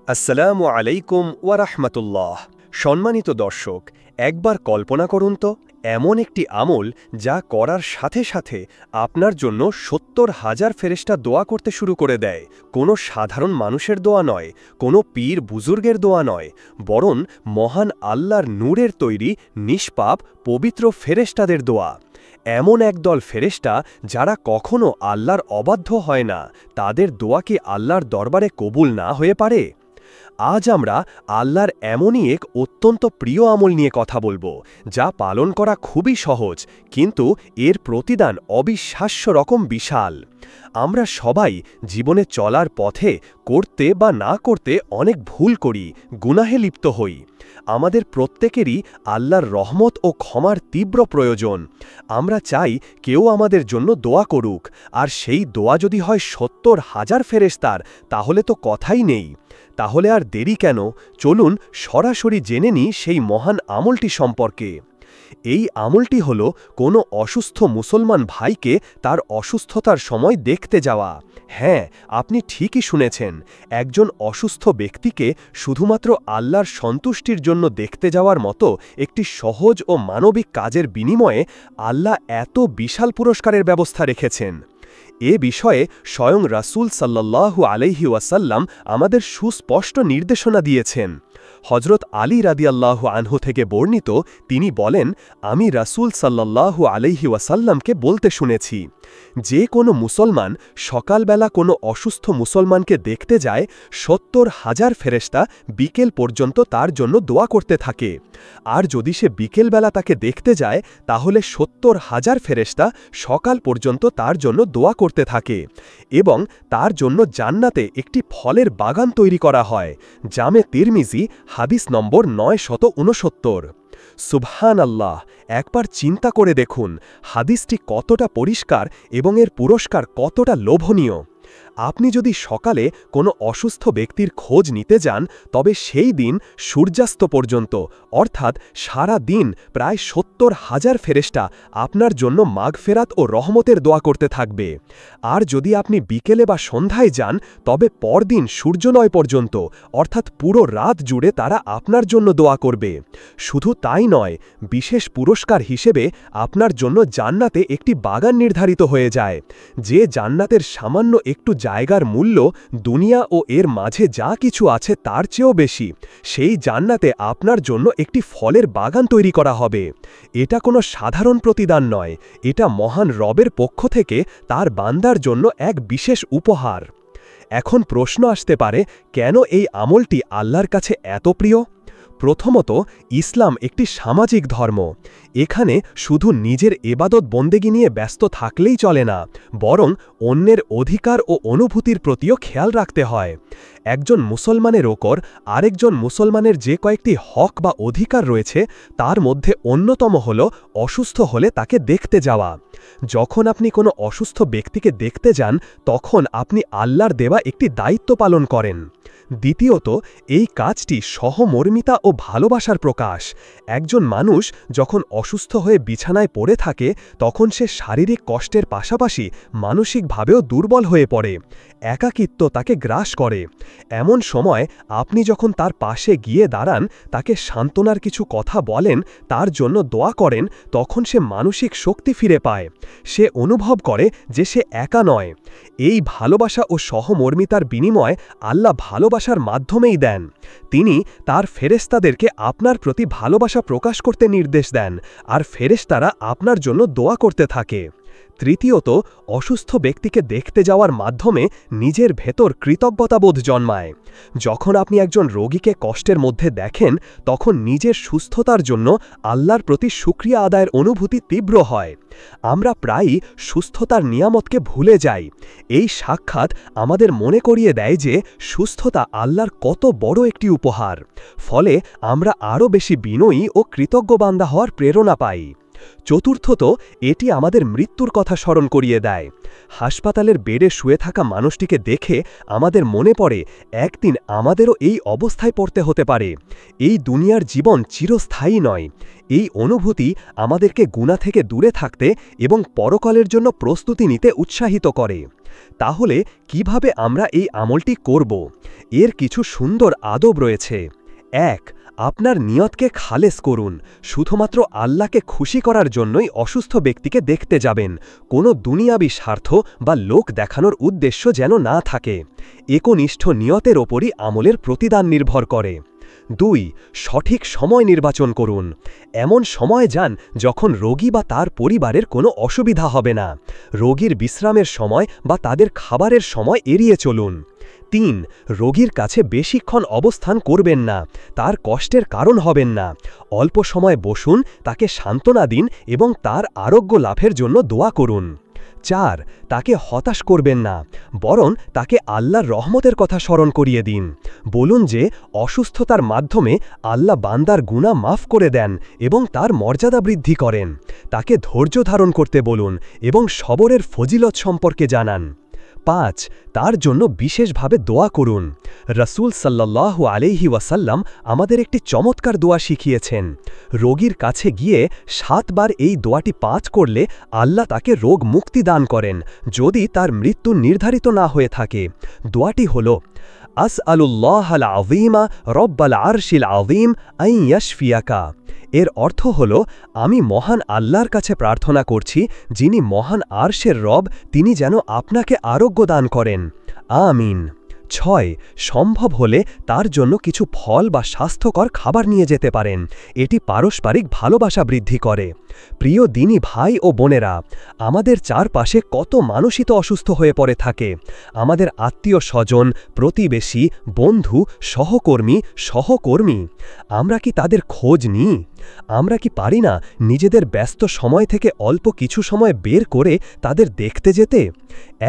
আসসালামু আলাইকুম ওয়া রাহমাতুল্লাহ। সম্মানিত দর্শক, একবার কল্পনা করুন তো, এমন একটি আমল যা করার সাথে সাথে আপনার জন্য ৭০,০০০ ফেরেশতা দোয়া করতে শুরু করে দেয়। কোনো সাধারণ মানুষের দোয়া নয়, কোনো পীর বুজুর্গের দোয়া নয়, বরং মহান আল্লাহর নূরের তৈরি নিষ্পাপ পবিত্র ফেরেশতাদের দোয়া। এমন একদল ফেরেশতা যারা কখনো আল্লাহর অবাধ্য হয় না, তাদের দোয়া কি আল্লাহর দরবারে কবুল না হয়ে পারে? আজ আমরা আল্লাহর এমনই এক অত্যন্ত প্রিয় আমল নিয়ে কথা বলবো, যা পালন করা খুবই সহজ, কিন্তু এর প্রতিদান অবিশ্বাস্য রকম বিশাল। আমরা সবাই জীবনে চলার পথে করতে বা না করতে অনেক ভুল করি, গুনাহে লিপ্ত হই। আমাদের প্রত্যেকেরই আল্লাহর রহমত ও ক্ষমার তীব্র প্রয়োজন। আমরা চাই কেউ আমাদের জন্য দোয়া করুক, আর সেই দোয়া যদি হয় ৭০,০০০ ফেরেশতার, তাহলে তো কথাই নেই। তাহলে আর দেরি কেন? চলুন সরাসরি জেনে নিই সেই মহান আমলটি সম্পর্কে। এই আমলটি হল কোনো অসুস্থ মুসলমান ভাইকে তার অসুস্থতার সময় দেখতে যাওয়া। হ্যাঁ, আপনি ঠিকই শুনেছেন, একজন অসুস্থ ব্যক্তিকে শুধুমাত্র আল্লাহর সন্তুষ্টির জন্য দেখতে যাওয়ার মতো একটি সহজ ও মানবিক কাজের বিনিময়ে আল্লাহ এত বিশাল পুরস্কারের ব্যবস্থা রেখেছেন। এ বিষয়ে স্বয়ং রাসূল সাল্লাল্লাহু আলাইহি ওয়াসাল্লাম আমাদের সুস্পষ্ট নির্দেশনা দিয়েছেন। হজরত আলী রাদিয়াল্লাহু আনহু থেকে বর্ণিত, তিনি বলেন, আমি রাসূল সাল্লাল্লাহু আলাইহি ওয়াসাল্লামকে বলতে শুনেছি, যে কোনো মুসলমান সকালবেলা কোনো অসুস্থ মুসলমানকে দেখতে যায়, ৭০,০০০ ফেরেশতা বিকেল পর্যন্ত তার জন্য দোয়া করতে থাকে। আর যদি সে বিকেলবেলা তাকে দেখতে যায়, তাহলে ৭০,০০০ ফেরেশতা সকাল পর্যন্ত তার জন্য দোয়া করতে থাকে, এবং তার জন্য জান্নাতে একটি ফলের বাগান তৈরি করা হয়। জামে তিরমিজি, হাদিস নম্বর ৯৬৯। সুবহানাল্লাহ! একবার চিন্তা করে দেখুন, হাদিসটি কতটা পরিষ্কার এবং এর পুরস্কার কতটা লোভনীয়। আপনি যদি সকালে কোনো অসুস্থ ব্যক্তির খোঁজ নিতে যান, তবে সেই দিন সূর্যাস্ত পর্যন্ত, অর্থাৎ সারা দিন প্রায় ৭০,০০০ ফেরেশতা আপনার জন্য মাগফেরাত ও রহমতের দোয়া করতে থাকবে। আর যদি আপনি বিকেলে বা সন্ধ্যায় যান, তবে পরদিন সূর্যোদয় পর্যন্ত, অর্থাৎ পুরো রাত জুড়ে তারা আপনার জন্য দোয়া করবে। শুধু তাই নয়, বিশেষ পুরস্কার হিসেবে আপনার জন্য জান্নাতে একটি বাগান নির্ধারিত হয়ে যায়, যে জান্নাতের সামান্য একটু জায়গার মূল্য দুনিয়া ও এর মাঝে যা কিছু আছে তার চেয়েও বেশি। সেই জান্নাতে আপনার জন্য একটি ফলের বাগান তৈরি করা হবে। এটা কোনো সাধারণ প্রতিদান নয়, এটা মহান রবের পক্ষ থেকে তার বান্দার জন্য এক বিশেষ উপহার। এখন প্রশ্ন আসতে পারে, কেন এই আমলটি আল্লাহর কাছে এত প্রিয়? প্রথমত, ইসলাম একটি সামাজিক ধর্ম। এখানে শুধু নিজের এবাদত বন্দেগী নিয়ে ব্যস্ত থাকলেই চলে না, বরং অন্যের অধিকার ও অনুভূতির প্রতিও খেয়াল রাখতে হয়। একজন মুসলমানের ওপর আরেকজন মুসলমানের যে কয়েকটি হক বা অধিকার রয়েছে, তার মধ্যে অন্যতম হল অসুস্থ হলে তাকে দেখতে যাওয়া। যখন আপনি কোনো অসুস্থ ব্যক্তিকে দেখতে যান, তখন আপনি আল্লাহর দেওয়া একটি দায়িত্ব পালন করেন। দ্বিতীয়ত, এই কাজটি সহমর্মিতা ও ভালোবাসার প্রকাশ। একজন মানুষ যখন অসুস্থ হয়ে বিছানায় পড়ে থাকে, তখন সে শারীরিক কষ্টের পাশাপাশি মানসিকভাবেও দুর্বল হয়ে পড়ে। একাকিত্ব তাকে গ্রাস করে। এমন সময় আপনি যখন তার পাশে গিয়ে দাঁড়ান, তাকে সান্ত্বনার কিছু কথা বলেন, তার জন্য দোয়া করেন, তখন সে মানসিক শক্তি ফিরে পায়। সে অনুভব করে যে সে একা নয়। এই ভালোবাসা ও সহমর্মিতার বিনিময় আল্লাহ ভালোবাসার মাধ্যমেই দেন। তিনি তার ফেরেশতাদেরকে আপনার প্রতি ভালোবাসা প্রকাশ করতে নির্দেশ দেন, আর ফেরেশতারা আপনার জন্য দোয়া করতে থাকে। তৃতীয়ত, অসুস্থ ব্যক্তিকে দেখতে যাওয়ার মাধ্যমে নিজের ভেতর কৃতজ্ঞতাবোধ জন্মায়। যখন আপনি একজন রোগীকে কষ্টের মধ্যে দেখেন, তখন নিজের সুস্থতার জন্য আল্লাহর প্রতি শুকরিয়া আদায়ের অনুভূতি তীব্র হয়। আমরা প্রায়ই সুস্থতার নিয়ামতকে ভুলে যাই। এই সাক্ষাৎ আমাদের মনে করিয়ে দেয় যে সুস্থতা আল্লাহর কত বড় একটি উপহার। ফলে আমরা আরও বেশি বিনয়ী ও কৃতজ্ঞ বান্দা হওয়ার প্রেরণা পাই। চতুর্থত, এটি আমাদের মৃত্যুর কথা স্মরণ করিয়ে দেয়। হাসপাতালের বেডে শুয়ে থাকা মানুষটিকে দেখে আমাদের মনে পড়ে, একদিন আমাদেরও এই অবস্থায় পড়তে হতে পারে। এই দুনিয়ার জীবন চিরস্থায়ী নয়। এই অনুভূতি আমাদেরকে গুনাহ থেকে দূরে থাকতে এবং পরকালের জন্য প্রস্তুতি নিতে উৎসাহিত করে। তাহলে কিভাবে আমরা এই আমলটি করব এর কিছু সুন্দর আদব রয়েছে। ১. আপনার নিয়তকে খালেস করুন। শুধুমাত্র আল্লাহকে খুশি করার জন্যই অসুস্থ ব্যক্তিকে দেখতে যাবেন, কোনো দুনিয়াবি স্বার্থ বা লোক দেখানোর উদ্দেশ্য যেন না থাকে। একনিষ্ঠ নিয়তের ওপরই আমলের প্রতিদান নির্ভর করে। ২. সঠিক সময় নির্বাচন করুন। এমন সময় যান যখন রোগী বা তার পরিবারের কোনো অসুবিধা হবে না। রোগীর বিশ্রামের সময় বা তাদের খাবারের সময় এড়িয়ে চলুন। ৩. রোগীর কাছে বেশিক্ষণ অবস্থান করবেন না, তার কষ্টের কারণ হবেন না। অল্প সময় বসুন, তাকে সান্ত্বনা দিন এবং তার আরোগ্য লাভের জন্য দোয়া করুন। ৪. তাকে হতাশ করবেন না, বরং তাকে আল্লাহর রহমতের কথা স্মরণ করিয়ে দিন। বলুন যে অসুস্থতার মাধ্যমে আল্লাহ বান্দার গুনাহ মাফ করে দেন এবং তার মর্যাদা বৃদ্ধি করেন। তাকে ধৈর্য ধারণ করতে বলুন এবং সবরের ফজিলত সম্পর্কে জানান। ৫. তার জন্য বিশেষভাবে দোয়া করুন। রাসূল সাল্লাল্লাহু আলাইহি ওয়াসাল্লাম আমাদের একটি চমৎকার দোয়া শিখিয়েছেন। রোগীর কাছে গিয়ে ৭ বার এই দোয়াটি পাঠ করলে আল্লাহ তাকে রোগ মুক্তি দান করেন, যদি তার মৃত্যু নির্ধারিত না হয়ে থাকে। দোয়াটি হল, আসআলুল্লাহাল আযীমা রব্বাল আরশিল আযীম আন ইয়াশফিয়াকা। এর অর্থ হল, আমি মহান আল্লাহর কাছে প্রার্থনা করছি, যিনি মহান আরশের রব, তিনি যেন আপনাকে আরোগ্য দান করেন। আমিন। ৬. সম্ভব হলে তার জন্য কিছু ফল বা স্বাস্থ্যকর খাবার নিয়ে যেতে পারেন। এটি পারস্পরিক ভালোবাসা বৃদ্ধি করে। প্রিয় দিনী ভাই ও বোনেরা, আমাদের চারপাশে কত মানুষই তো অসুস্থ হয়ে পড়ে থাকে। আমাদের আত্মীয় স্বজন, প্রতিবেশী, বন্ধু, সহকর্মী, আমরা কি তাদের খোঁজ নিই? আমরা কি পারি না নিজেদের ব্যস্ত সময় থেকে অল্প কিছু সময় বের করে তাদের দেখতে যেতে?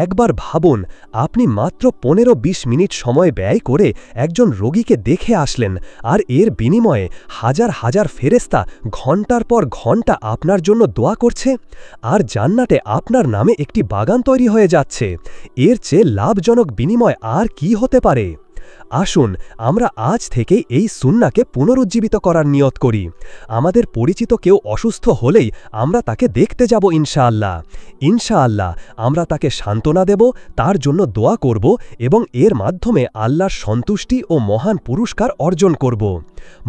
একবার ভাবুন, আপনি মাত্র ১৫-২০ মিনিট সময় ব্যয় করে একজন রোগীকে দেখে আসলেন, আর এর বিনিময়ে হাজার হাজার ফেরেশতা ঘণ্টার পর ঘণ্টা আপনার জন্য দোয়া করছে, আর জান্নাতে আপনার নামে একটি বাগান তৈরি হয়ে যাচ্ছে। এর চেয়ে লাভজনক বিনিময় আর কি হতে পারে? আসুন আমরা আজ থেকেই এই সুন্নাহকে পুনরুজ্জীবিত করার নিয়ত করি। আমাদের পরিচিত কেউ অসুস্থ হলেই আমরা তাকে দেখতে যাব ইনশাআল্লাহ আমরা তাকে সান্ত্বনা দেব, তার জন্য দোয়া করব এবং এর মাধ্যমে আল্লাহর সন্তুষ্টি ও মহান পুরস্কার অর্জন করব।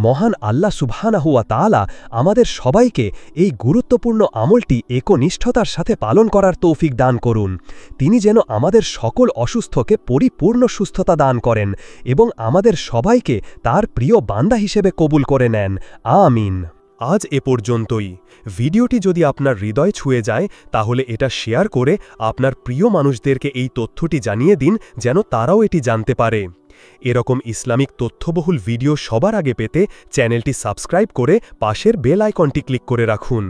মহান আল্লাহ সুবহানাহু ওয়া তাআলা আমাদের সবাইকে এই গুরুত্বপূর্ণ আমলটি একনিষ্ঠতার সাথে পালন করার তৌফিক দান করুন। তিনি যেন আমাদের সকল অসুস্থকে পরিপূর্ণ সুস্থতা দান করেন এবং আমাদের সবাইকে তার প্রিয় বান্দা হিসেবে কবুল করে নেন। আমিন। আজ এ পর্যন্তই। ভিডিওটি যদি আপনার হৃদয় ছুঁয়ে যায়, তাহলে এটা শেয়ার করে আপনার প্রিয় মানুষদেরকে এই তথ্যটি জানিয়ে দিন, যেন তারাও এটি জানতে পারে। এরকম ইসলামিক তথ্যবহুল ভিডিও সবার আগে পেতে চ্যানেলটি সাবস্ক্রাইব করে পাশের বেল আইকনটি ক্লিক করে রাখুন।